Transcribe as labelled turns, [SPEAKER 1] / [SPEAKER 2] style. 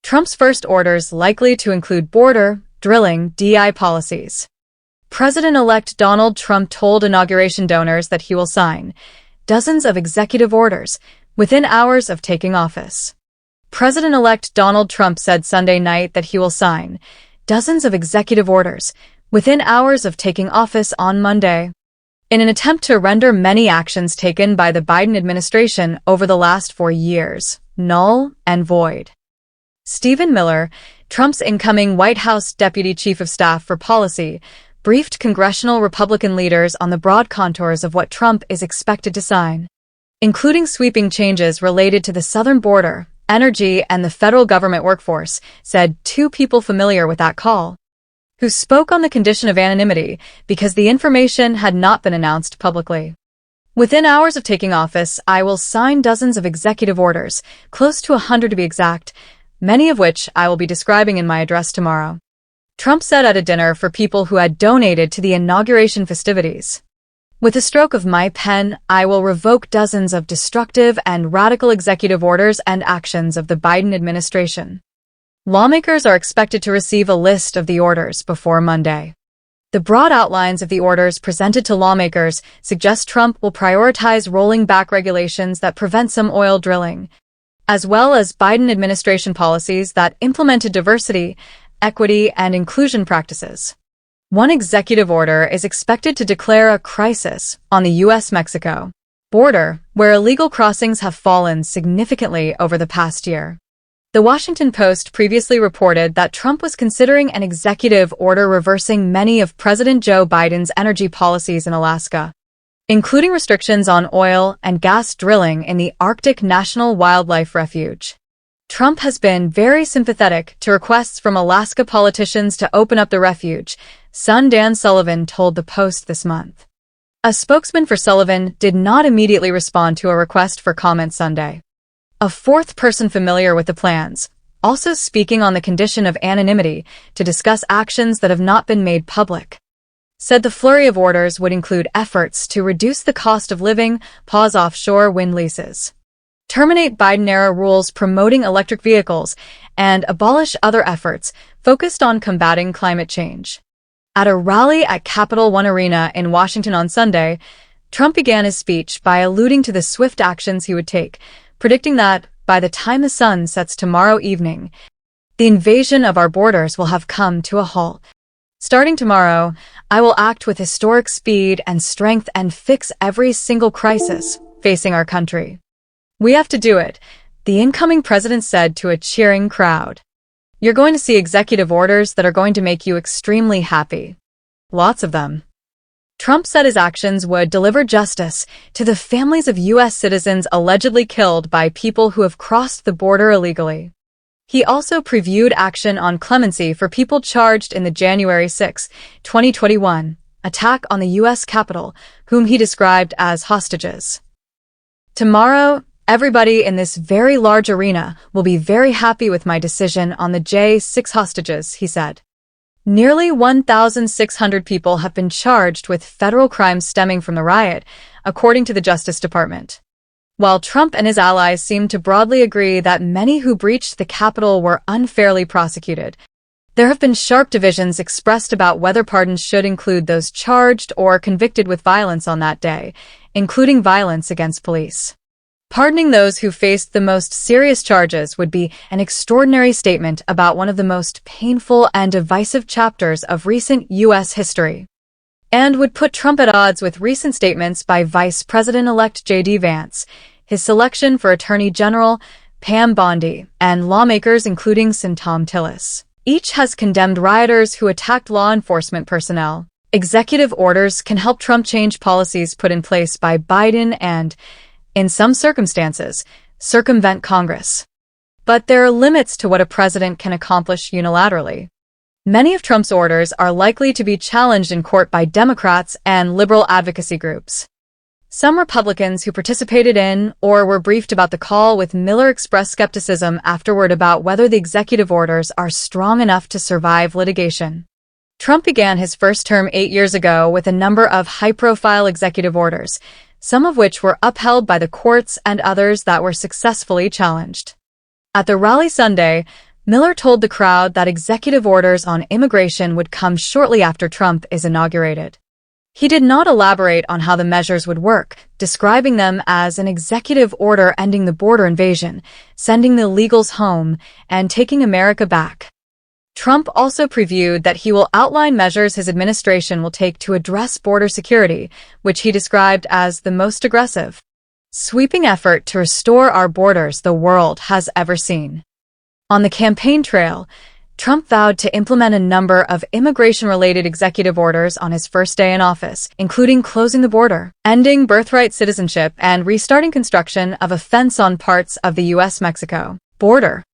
[SPEAKER 1] Trump's first orders likely to include border, drilling, DEI policies. President-elect Donald Trump told inauguration donors that he will sign dozens of executive orders within hours of taking office. President-elect Donald Trump said Sunday night that he will sign dozens of executive orders within hours of taking office on Monday, in an attempt to render many actions taken by the Biden administration over the last 4 years null and void. Stephen Miller, Trump's incoming White House Deputy Chief of Staff for Policy, briefed congressional Republican leaders on the broad contours of what Trump is expected to sign, including sweeping changes related to the southern border, energy, and the federal government workforce, said two people familiar with that call, who spoke on the condition of anonymity because the information had not been announced publicly. Within hours of taking office, I will sign dozens of executive orders, close to 100 to be exact, many of which I will be describing in my address tomorrow, Trump said at a dinner for people who had donated to the inauguration festivities. With a stroke of my pen, I will revoke dozens of destructive and radical executive orders and actions of the Biden administration. Lawmakers are expected to receive a list of the orders before Monday. The broad outlines of the orders presented to lawmakers suggest Trump will prioritize rolling back regulations that prevent some oil drilling, as well as Biden administration policies that implemented diversity, equity, and inclusion practices. One executive order is expected to declare a crisis on the U.S.-Mexico border, where illegal crossings have fallen significantly over the past year. The Washington Post previously reported that Trump was considering an executive order reversing many of President Joe Biden's energy policies in Alaska, including restrictions on oil and gas drilling in the Arctic National Wildlife Refuge. Trump has been very sympathetic to requests from Alaska politicians to open up the refuge, son Dan Sullivan told the Post this month. A spokesman for Sullivan did not immediately respond to a request for comment Sunday. A fourth person familiar with the plans, also speaking on the condition of anonymity to discuss actions that have not been made public, said the flurry of orders would include efforts to reduce the cost of living, pause offshore wind leases, terminate Biden-era rules promoting electric vehicles, and abolish other efforts focused on combating climate change. At a rally at Capital One Arena in Washington on Sunday, Trump began his speech by alluding to the swift actions he would take, predicting that, by the time the sun sets tomorrow evening, the invasion of our borders will have come to a halt. Starting tomorrow, I will act with historic speed and strength and fix every single crisis facing our country. We have to do it, the incoming president said to a cheering crowd. You're going to see executive orders that are going to make you extremely happy. Lots of them. Trump said his actions would deliver justice to the families of U.S. citizens allegedly killed by people who have crossed the border illegally. He also previewed action on clemency for people charged in the January 6, 2021, attack on the U.S. Capitol, whom he described as hostages. Tomorrow, everybody in this very large arena will be very happy with my decision on the J6 hostages, he said. Nearly 1,600 people have been charged with federal crimes stemming from the riot, according to the Justice Department. While Trump and his allies seem to broadly agree that many who breached the Capitol were unfairly prosecuted, there have been sharp divisions expressed about whether pardons should include those charged or convicted with violence on that day, including violence against police. Pardoning those who faced the most serious charges would be an extraordinary statement about one of the most painful and divisive chapters of recent U.S. history, and would put Trump at odds with recent statements by Vice President-elect J.D. Vance, his selection for Attorney General Pam Bondi, and lawmakers including Sen. Thom Tillis. Each has condemned rioters who attacked law enforcement personnel. Executive orders can help Trump change policies put in place by Biden and, in some circumstances, circumvent Congress. But there are limits to what a president can accomplish unilaterally. Many of Trump's orders are likely to be challenged in court by Democrats and liberal advocacy groups. Some Republicans who participated in or were briefed about the call with Miller expressed skepticism afterward about whether the executive orders are strong enough to survive litigation. Trump began his first term 8 years ago with a number of high-profile executive orders, some of which were upheld by the courts and others that were successfully challenged. At the rally Sunday, Miller told the crowd that executive orders on immigration would come shortly after Trump is inaugurated. He did not elaborate on how the measures would work, describing them as an executive order ending the border invasion, sending the illegals home, and taking America back. Trump also previewed that he will outline measures his administration will take to address border security, which he described as the most aggressive, sweeping effort to restore our borders the world has ever seen. On the campaign trail, Trump vowed to implement a number of immigration-related executive orders on his first day in office, including closing the border, ending birthright citizenship, and restarting construction of a fence on parts of the U.S.-Mexico border.